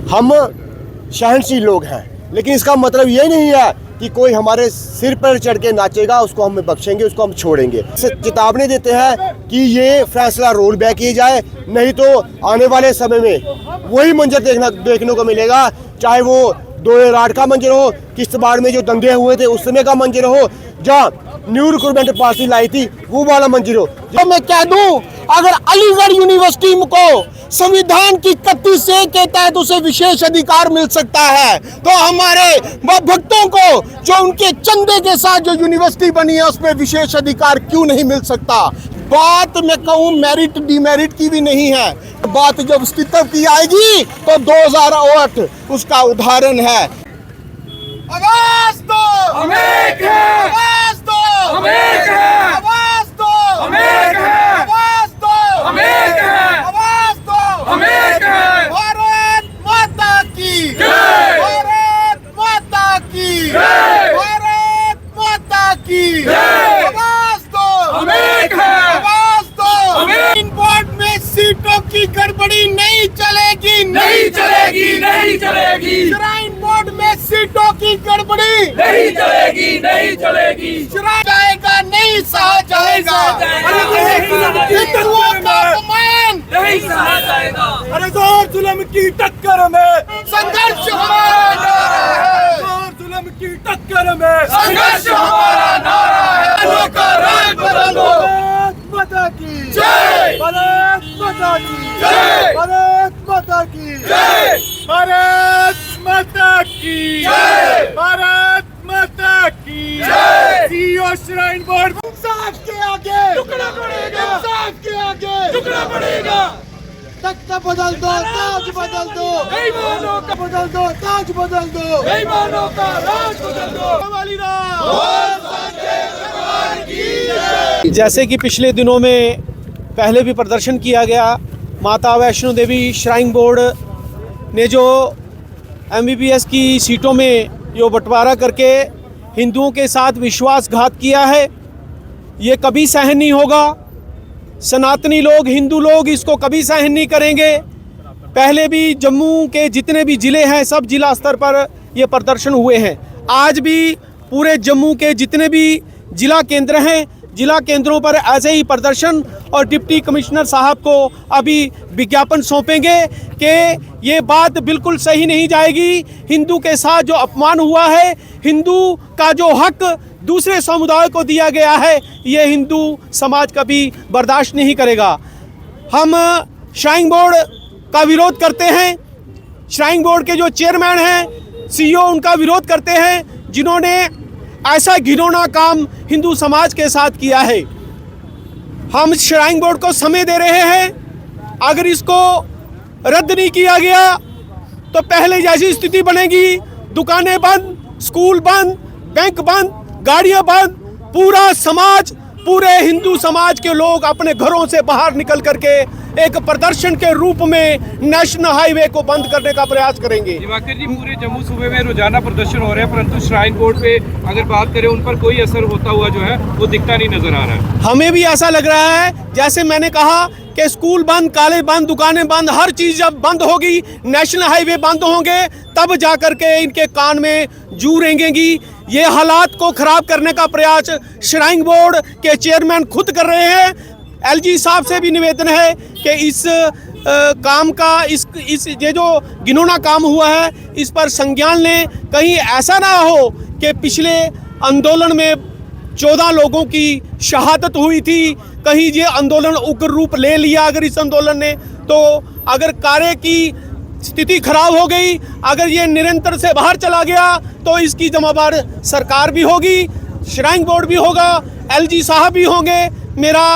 हम शहनशाह लोग हैं, लेकिन इसका मतलब ये नहीं है कि कोई हमारे सिर पर चढ़ के नाचेगा उसको हम बख्शेंगे, उसको हम छोड़ेंगे। चेतावनी देते हैं कि ये फैसला रोल बैक किया जाए, नहीं तो आने वाले समय में वही मंजर देखने को मिलेगा, चाहे वो 2008 का मंजर हो, किश्तवाड़ में जो दंगे हुए थे उस समय का मंजर हो, जहाँ न्यू रिक्रूटमेंट पार्टी लाई थी वो वाला मंजर हो। तो मैं कह दूं, अगर अलीगढ़ यूनिवर्सिटी को संविधान की 31A के तहत उसे विशेष अधिकार मिल सकता है, तो हमारे भक्तों को जो उनके चंदे के साथ जो यूनिवर्सिटी बनी है उसमें विशेष अधिकार क्यों नहीं मिल सकता। बात मैं कहूं मेरिट डिमेरिट की भी नहीं है, बात जब अस्तित्व की आएगी तो 2008 उसका उदाहरण है। आवाज दो हम एक हैं, आवाज दो हम एक हैं, आवाज दो हम एक हैं, आवाज दो हम एक हैं, आवाज दो हम एक हैं। भारत माता की जय, भारत माता की जय, भारत माता की जय, आवाज दो हम एक हैं, आवाज दो हम एक। इन बोर्ड में सीटों की गड़बड़ी नहीं चलेगी, नहीं चलेगी, नहीं चलेगी। श्राइन बोर्ड में सीटों की गड़बड़ी नहीं चलेगी, नहीं चलेगी। श्राइन जाएगा नहीं सहा जाएगा, हिंदुओं का अपमान नहीं सहा जाएगा। अरे जोर जुल्म की टक्कर में संघर्ष हमारा नारा है, जोर जुल्म की टक्कर में संघर्ष हमारा नारा है। का राय बदल दो, भारत माता की जय, भारत माता की जय, भारत माता की जय, भारत माता की जय, भारत माता की जय। सीईओ श्राइन बोर्ड इंसाफ के आगे झुकना पड़ेगा, इंसाफ के आगे झुकना पड़ेगा। तख्ता बदल दो, ताज बदल दो, बेईमानों का बदल दो, ताज बदल दो, बेईमानों का राज बदल दो। वाली जैसे कि पिछले दिनों में पहले भी प्रदर्शन किया गया, माता वैष्णो देवी श्राइन बोर्ड ने जो MBBS की सीटों में जो बंटवारा करके हिंदुओं के साथ विश्वासघात किया है, ये कभी सहन नहीं होगा। सनातनी लोग, हिंदू लोग इसको कभी सहन नहीं करेंगे। पहले भी जम्मू के जितने भी ज़िले हैं सब जिला स्तर पर ये प्रदर्शन हुए हैं। आज भी पूरे जम्मू के जितने भी जिला केंद्र हैं, जिला केंद्रों पर ऐसे ही प्रदर्शन, और डिप्टी कमिश्नर साहब को अभी विज्ञापन सौंपेंगे कि ये बात बिल्कुल सही नहीं जाएगी। हिंदू के साथ जो अपमान हुआ है, हिंदू का जो हक दूसरे समुदाय को दिया गया है, ये हिंदू समाज कभी बर्दाश्त नहीं करेगा। हम श्राइन बोर्ड का विरोध करते हैं। श्राइन बोर्ड के जो चेयरमैन हैं, CEO उनका विरोध करते हैं, जिन्होंने ऐसा घिनौना काम हिंदू समाज के साथ किया है। हम श्राइन बोर्ड को समय दे रहे हैं, अगर इसको रद्द नहीं किया गया तो पहले जैसी स्थिति बनेगी। दुकानें बंद, स्कूल बंद, बैंक बंद, गाड़ियां बंद, पूरा समाज, पूरे हिंदू समाज के लोग अपने घरों से बाहर निकल करके एक प्रदर्शन के रूप में नेशनल हाईवे को बंद करने का प्रयास करेंगे। दिवाकर जी, पूरे जम्मू सूबे में रोजाना प्रदर्शन हो रहे हैं, परंतु श्राइन बोर्ड पे अगर बात करें उन पर कोई असर होता हुआ जो है वो दिखता नहीं नजर आ रहा है। हमें भी ऐसा लग रहा है, जैसे मैंने कहा कि स्कूल बंद, कॉलेज बंद, दुकानें बंद, हर चीज़ जब बंद होगी, नेशनल हाईवे बंद होंगे, तब जा कर के इनके कान में जू रेंगेंगी। ये हालात को ख़राब करने का प्रयास श्राइन बोर्ड के चेयरमैन खुद कर रहे हैं। LG साहब से भी निवेदन है कि इस काम का, इस ये जो घिनौना काम हुआ है, इस पर संज्ञान लें। कहीं ऐसा ना हो कि पिछले आंदोलन में 14 लोगों की शहादत हुई थी, कहीं ये आंदोलन उग्र रूप ले लिया अगर इस आंदोलन ने, तो अगर कार्य की स्थिति खराब हो गई, अगर ये निरंतर से बाहर चला गया, तो इसकी जिम्मेदार सरकार भी होगी, श्राइन बोर्ड भी होगा, LG साहब भी होंगे। मेरा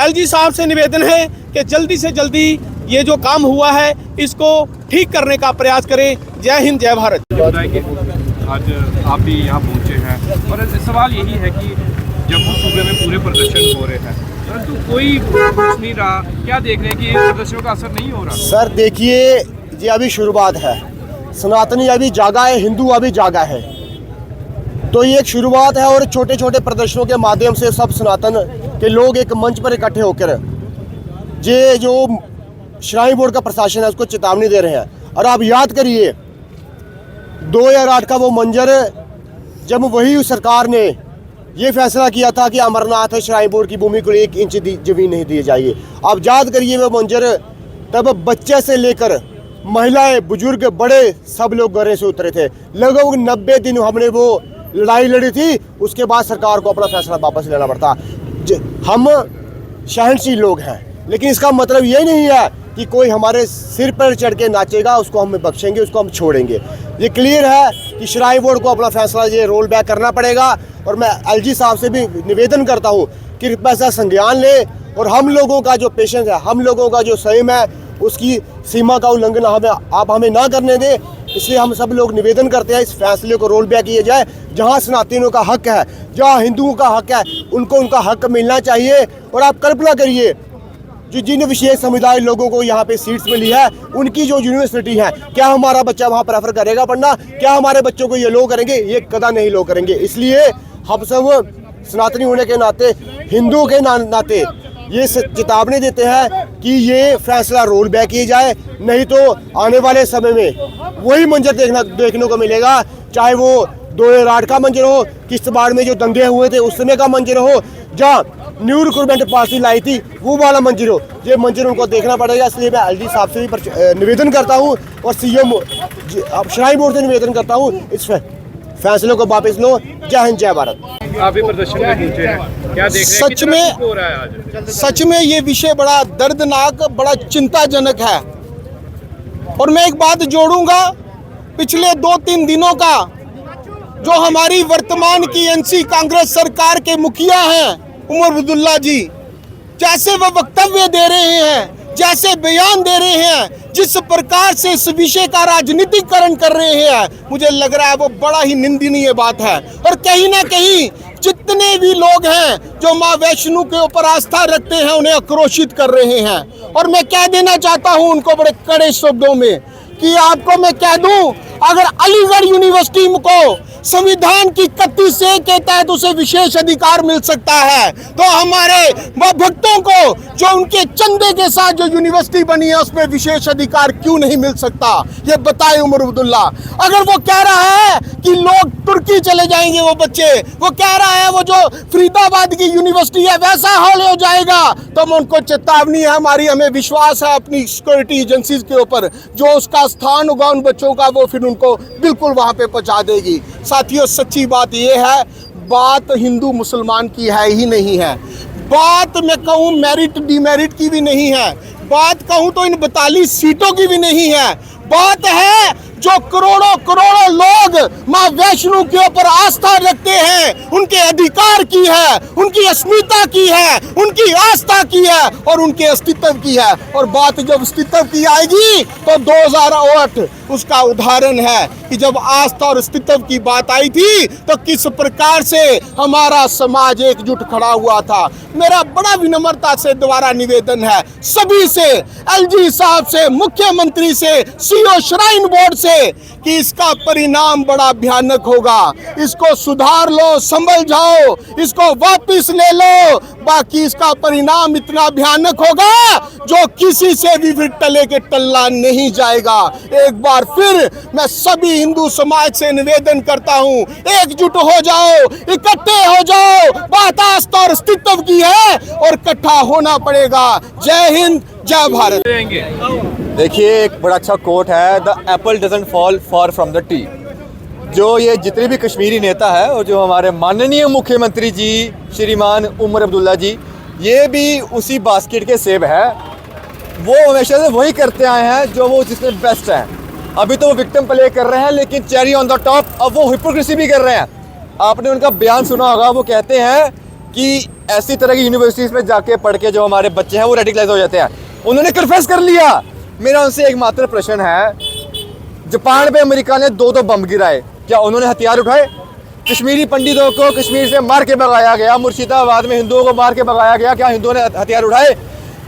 LG साहब से निवेदन है कि जल्दी से जल्दी ये जो काम हुआ है इसको ठीक करने का प्रयास करें। जय हिंद, जय भारत। आज आप भी यहाँ पहुँचे हैं और सवाल यही है कि जम्मू सूबे में पूरे प्रदर्शन हो रहे हैं, परंतु कोई कुछ नहीं रहा। क्या देख रहे हैं कि प्रदर्शनों का असर नहीं हो रहा? सर देखिए, ये अभी शुरुआत है, सनातनी अभी जागा है, हिंदू अभी जागा है, तो ये एक शुरुआत है। और छोटे छोटे प्रदर्शनों के माध्यम से सब सनातन के लोग एक मंच पर इकट्ठे होकर ये जो श्राइन बोर्ड का प्रशासन है उसको चेतावनी दे रहे हैं। और आप याद करिए 2008 का वो मंजर, जब वही सरकार ने ये फैसला किया था कि अमरनाथ श्राइन बोर्ड की भूमि को 1 इंच जमीन नहीं दी जाएगी। आप याद करिए वो मंजर, तब बच्चे से लेकर महिलाएं, बुजुर्ग, बड़े सब लोग गरे से उतरे थे। लगभग 90 दिन हमने वो लड़ाई लड़ी थी, उसके बाद सरकार को अपना फैसला वापस लेना पड़ता। हम शहनशील लोग हैं, लेकिन इसका मतलब ये नहीं है कि कोई हमारे सिर पर चढ़ के नाचेगा, उसको हम बख्शेंगे, उसको हम छोड़ेंगे। ये क्लियर है कि श्राइन बोर्ड को अपना फैसला ये रोल बैक करना पड़ेगा। और मैं एलजी साहब से भी निवेदन करता हूँ कि कृपया सा संज्ञान ले और हम लोगों का जो पेशेंस है, हम लोगों का जो संयम है, उसकी सीमा का उल्लंघन आप हमें ना करने दें। इसलिए हम सब लोग निवेदन करते हैं इस फैसले को रोल बैक किया जाए। जहाँ सनातनियों का हक है, जहाँ हिंदुओं का हक है, उनको उनका हक मिलना चाहिए। और आप कल्पना करिए जो जिन विशेष समुदाय लोगों को यहाँ पे सीट्स मिली है, उनकी जो यूनिवर्सिटी है, क्या हमारा बच्चा वहाँ प्रेफर करेगा पढ़ना? क्या हमारे बच्चों को ये लो करेंगे? ये कदा नहीं लो करेंगे। इसलिए हम सब सनातनी होने के नाते, हिंदुओं के नाते ये चेतावनी देते हैं कि ये फैसला रोल बैक किया जाए, नहीं तो आने वाले समय में वही मंजर देखने को मिलेगा, चाहे वो 2008 का मंजर हो, किश्तवाड़ में जो दंगे हुए थे उस समय का मंजर हो, जहाँ न्यू रिक्रूटमेंट पॉलिसी लाई थी वो वाला मंजर हो। ये मंजर उनको देखना पड़ेगा। इसलिए मैं एलजी साहब से भी निवेदन करता हूँ और सीएम श्राइन बोर्ड से निवेदन करता हूँ, इस फैसले को वापस लो। जय हिंद, जय भारत। आप भी प्रदर्शन में पहुंचे हैं, क्या देख रहे हैं? सच में हो रहा है आज? सच में ये विषय बड़ा दर्दनाक, बड़ा चिंताजनक है। और मैं एक बात जोड़ूंगा, पिछले 2-3 दिनों का जो हमारी वर्तमान की एनसी कांग्रेस सरकार के मुखिया हैं उमर अब्दुल्ला जी, जैसे वो वक्तव्य दे रहे हैं, जैसे बयान दे रहे हैं, जिस प्रकार से इस विषय का राजनीतिकरण कर रहे हैं, मुझे लग रहा है वो बड़ा ही निंदनीय बात है। और कहीं ना कहीं जितने भी लोग हैं जो माँ वैष्णो के ऊपर आस्था रखते हैं, उन्हें आक्रोशित कर रहे हैं। और मैं कह देना चाहता हूं उनको बड़े कड़े शब्दों में कि आपको मैं कह दूं, अगर अलीगढ़ यूनिवर्सिटी को संविधान की 31 ए के तहत उसे विशेष अधिकार मिल सकता है, तो हमारे भक्तों को जो उनके चंदे के साथ जो यूनिवर्सिटी बनी है उसमें विशेष अधिकार क्यों नहीं मिल सकता? ये बताए उमर अब्दुल्ला। अगर वो कह रहा है कि लोग तुर्की चले जाएंगे, वो बच्चे, वो कह रहा है वो जो फरीदाबाद की यूनिवर्सिटी है वैसा हाल हो जाएगा, तो हम उनको चेतावनी है हमारी, हमें विश्वास है अपनी सिक्योरिटी एजेंसीज के ऊपर, जो उसका स्थान होगा उन बच्चों का, वो फिर उनको बिल्कुल वहां पे पहुंचा देगी। साथियों, सच्ची बात यह है, बात हिंदू मुसलमान की है ही नहीं है, बात मैं कहूँ मेरिट डिमेरिट की भी नहीं है, बात कहूँ तो इन 42 सीटों की भी नहीं है। बात है जो करोड़ों करोड़ों लोग माँ वैष्णो के ऊपर आस्था रखते हैं, उनके अधिकार की है, उनकी अस्मिता की है, उनकी आस्था की है और उनके अस्तित्व की है। और बात जब अस्तित्व की आएगी तो 2008 उसका उदाहरण है कि जब आस्था और अस्तित्व की बात आई थी तो किस प्रकार से हमारा समाज एकजुट खड़ा हुआ था। मेरा बड़ा विनम्रता से दोबारा निवेदन है सभी से, एलजी साहब से, मुख्यमंत्री से, सीओ श्राइन बोर्ड से, कि इसका परिणाम बड़ा भयानक होगा। इसको सुधार लो, संभल जाओ, इसको वापस ले लो, बाकी इसका परिणाम इतना भयानक होगा जो किसी से भी फिर टले के टल्ला नहीं जाएगा। एक बार फिर मैं सभी हिंदू समाज से निवेदन करता हूं, एकजुट हो जाओ, इकट्ठे हो जाओ, बात आस्था और अस्तित्व की है और इकट्ठा होना पड़ेगा। जय हिंद, जय भारत। देखिए, एक बड़ा अच्छा कोट है, the Apple doesn't fall far from the tree. जो ये जितने भी कश्मीरी नेता है और जो हमारे माननीय मुख्यमंत्री जी श्रीमान उमर अब्दुल्ला जी, ये भी उसी बास्केट के सेब है। वो हमेशा से वही करते आए हैं जो वो जिसमें बेस्ट है। अभी तो वो विक्टिम प्ले कर रहे हैं, लेकिन चेरी ऑन द टॉप अब वो हिपोक्रेसी भी कर रहे हैं। आपने उनका बयान सुना होगा, वो कहते हैं कि ऐसी तरह की यूनिवर्सिटीज़ में जाके पढ़ के जो हमारे बच्चे हैं वो रेडिकलाइज हो जाते हैं। उन्होंने कन्फेस कर लिया। मेरा उनसे एक मात्र प्रश्न है, जापान पे अमेरिका ने 2 बम गिराए, क्या उन्होंने हथियार उठाए? कश्मीरी पंडितों को कश्मीर से मार के भगाया गया, मुर्शिदाबाद में हिंदुओं को मार के भगाया गया, क्या हिंदुओं ने हथियार उठाए?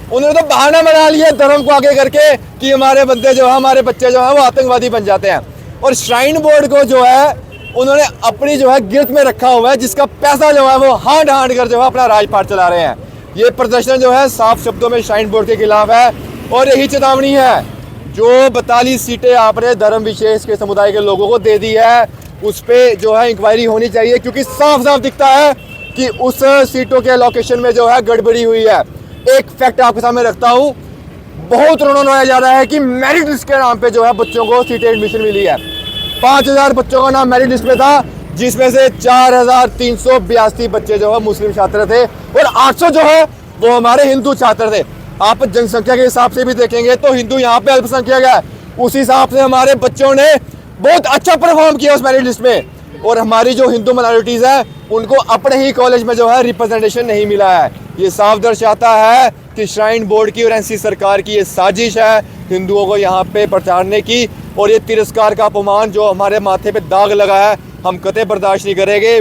उन्होंने तो बहाना बना लिया धर्म को आगे करके कि हमारे बंदे जो है, हमारे बच्चे जो है वो आतंकवादी बन जाते हैं। और श्राइन बोर्ड को जो है उन्होंने अपनी जो है गिरफ्त में रखा हुआ है, जिसका पैसा जो है वो हांड कर जो है अपना राजपाट चला रहे हैं। ये प्रदर्शन जो है साफ शब्दों में श्राइन बोर्ड के खिलाफ है और यही चेतावनी है जो 42 सीटें आपने धर्म विशेष के समुदाय के लोगों को दे दी है, उस पे जो है इंक्वायरी होनी चाहिए, क्योंकि साफ साफ दिखता है कि उस सीटों के एलोकेशन में जो है गड़बड़ी हुई है। एक फैक्ट आपके सामने रखता हूँ, बहुत रोना जा रहा है कि मेरिट लिस्ट के नाम पे जो है बच्चों को सीटें एडमिशन मिली है। 5000 बच्चों का नाम मेरिट लिस्ट में था, जिसमें से 4382 बच्चे जो है मुस्लिम छात्र थे और 800 जो है वो हमारे हिंदू छात्र थे। आप जनसंख्या के हिसाब से भी देखेंगे तो हिंदू यहाँ पे अल्पसंख्यक है, उस हिसाब से हमारे बच्चों ने बहुत अच्छा परफॉर्म किया उस मेरिट लिस्ट में। और हमारी जो हिंदू माइनॉरिटीज़ है उनको अपने ही कॉलेज में जो है रिप्रेजेंटेशन नहीं मिला है। ये साफ दर्शाता है कि श्राइन बोर्ड की और एनसी सरकार की ये साजिश है हिंदुओं को यहाँ पे प्रचारने की, और ये तिरस्कार का अपमान जो हमारे माथे पे दाग लगा है हम कतई बर्दाश्त नहीं करेंगे।